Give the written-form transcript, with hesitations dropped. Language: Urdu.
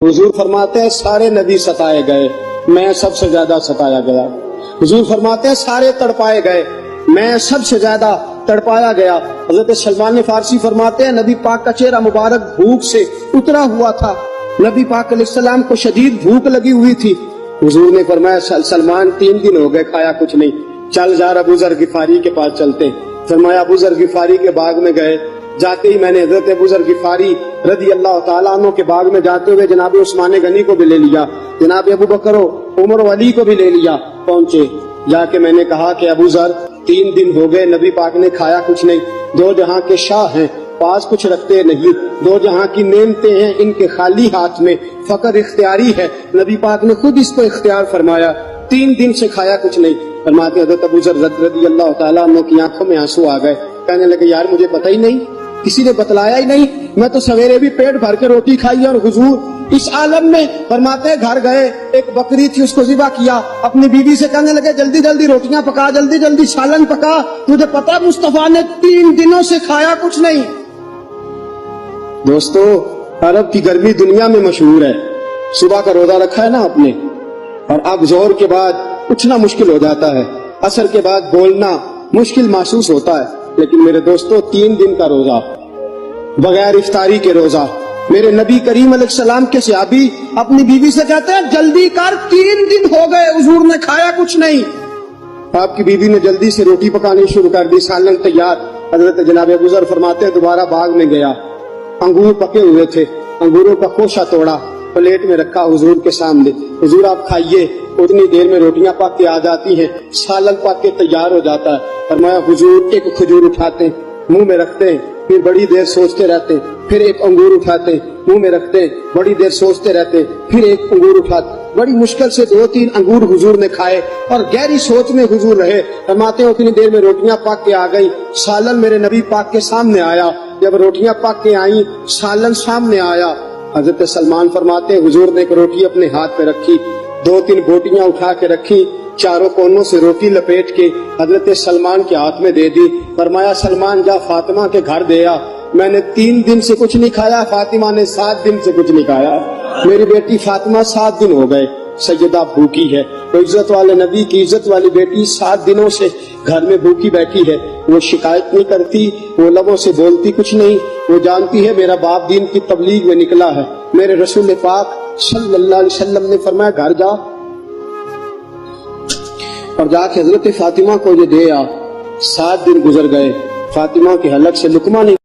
حضور فرماتے ہیں سارے نبی ستائے گئے، میں سب سے زیادہ ستایا گیا۔ حضور فرماتے ہیں سارے تڑپائے گئے، میں سب سے زیادہ تڑپایا گیا۔ حضرت سلمان فارسی فرماتے ہیں نبی پاک کا چہرہ مبارک بھوک سے اترا ہوا تھا، نبی پاک علیہ السلام کو شدید بھوک لگی ہوئی تھی۔ حضور نے فرمایا سلمان 3 دن ہو گئے کھایا کچھ نہیں، چل جا ابو ذر غفاری کے پاس چلتے۔ فرمایا ابو ذر غفاری کے باغ میں گئے، جاتے ہی میں نے حضرت ابو ذر غفاری رضی اللہ تعالیٰ عنہ کے باغ میں جاتے ہوئے جناب عثمان غنی کو بھی لے لیا، جناب ابو بکر و عمر و علی کو بھی لے لیا۔ پہنچے جا کے میں نے کہا کہ ابو ذر 3 دن ہو گئے نبی پاک نے کھایا کچھ نہیں، 2 جہاں کے شاہ ہیں پاس کچھ رکھتے نہیں، 2 جہاں کی نعمتیں ہیں ان کے خالی ہاتھ میں، فقر اختیاری ہے، نبی پاک نے خود اس کو اختیار فرمایا، 3 دن سے کھایا کچھ نہیں۔ فرماتے حضرت ابو ذر رضی اللہ تعالیٰ عنہ کی آنکھوں میں آنسو آ گئے، کہنے لگے یار مجھے پتہ ہی نہیں، کسی نے بتلایا ہی نہیں، میں تو سویرے بھی پیٹ بھر کے روٹی کھائی اور حضور اس عالم میں۔ فرماتے ہیں گھر گئے، ایک بکری تھی اس کو ذبح کیا، اپنی بیوی سے کہنے لگے جلدی جلدی روٹیاں پکا، جلدی جلدی سالن پکا، تجھے پتا مصطفیٰ نے 3 دنوں سے کھایا کچھ نہیں۔ دوستو عرب کی گرمی دنیا میں مشہور ہے، صبح کا روزہ رکھا ہے نا آپ نے، اور اب ظہر کے بعد اٹھنا مشکل ہو جاتا ہے، عصر کے بعد بولنا مشکل محسوس ہوتا ہے، لیکن میرے دوستو 3 دن کا روزہ بغیر افطاری کے روزہ، میرے نبی کریم علیہ السلام کے صحابی اپنی بیوی سے کہتے ہیں جلدی کر 3 دن ہو گئے حضور نے کھایا کچھ نہیں۔ آپ کی بیوی نے جلدی سے روٹی پکانی شروع کر دی، سالن تیار۔ حضرت جناب ابو ذر فرماتے ہیں دوبارہ باغ میں گیا، انگور پکے ہوئے تھے، انگوروں کا خوشہ توڑا، پلیٹ میں رکھا حضور کے سامنے، حضور آپ کھائیے، اتنی دیر میں روٹیاں پک کے آ جاتی ہیں، سالن پک کے تیار ہو جاتا ہے۔ فرمایا حضور ایک کھجور اٹھاتے ہیں منہ میں رکھتے ہیں، پھر بڑی دیر سوچتے رہتے ہیں، پھر ایک انگور اٹھاتے ہیں منہ میں رکھتے ہیں، بڑی دیر سوچتے رہتے ہیں، پھر ایک انگور اٹھاتے، بڑی مشکل سے 2-3 انگور حضور نے کھائے اور گہری سوچ میں حضور رہے۔ فرماتے ہیں اتنی دیر میں روٹیاں پک کے آ گئی، سالن میرے نبی پاک کے سامنے آیا، جب روٹیاں پک کے آئیں سالن سامنے آیا، حضرت سلمان فرماتے ہیں حضور نے ایک روٹی اپنے ہاتھ پہ رکھی، 2-3 بوٹیاں اٹھا کے رکھی، چاروں کونوں سے روٹی لپیٹ کے حضرت سلمان کے ہاتھ میں دے دی۔ فرمایا سلمان جا فاطمہ کے گھر دے آ، میں نے 3 دن سے کچھ نہیں کھایا، فاطمہ نے 7 دن سے کچھ نہیں کھایا، میری بیٹی فاطمہ 7 دن ہو گئے سیدہ بھوکی ہے۔ تو عزت والے نبی کی عزت والی بیٹی 7 دنوں سے گھر میں بھوکی بیٹھی ہے، وہ شکایت نہیں کرتی، وہ لبوں سے بولتی کچھ نہیں، وہ جانتی ہے میرا باپ دین کی تبلیغ میں نکلا ہے۔ میرے رسول پاک صلی اللہ علیہ وسلم نے فرمایا گھر جا اور جا کے حضرت فاطمہ کو یہ دے آ۔ 7 دن گزر گئے، فاطمہ کے حلق سے لقمہ نہیں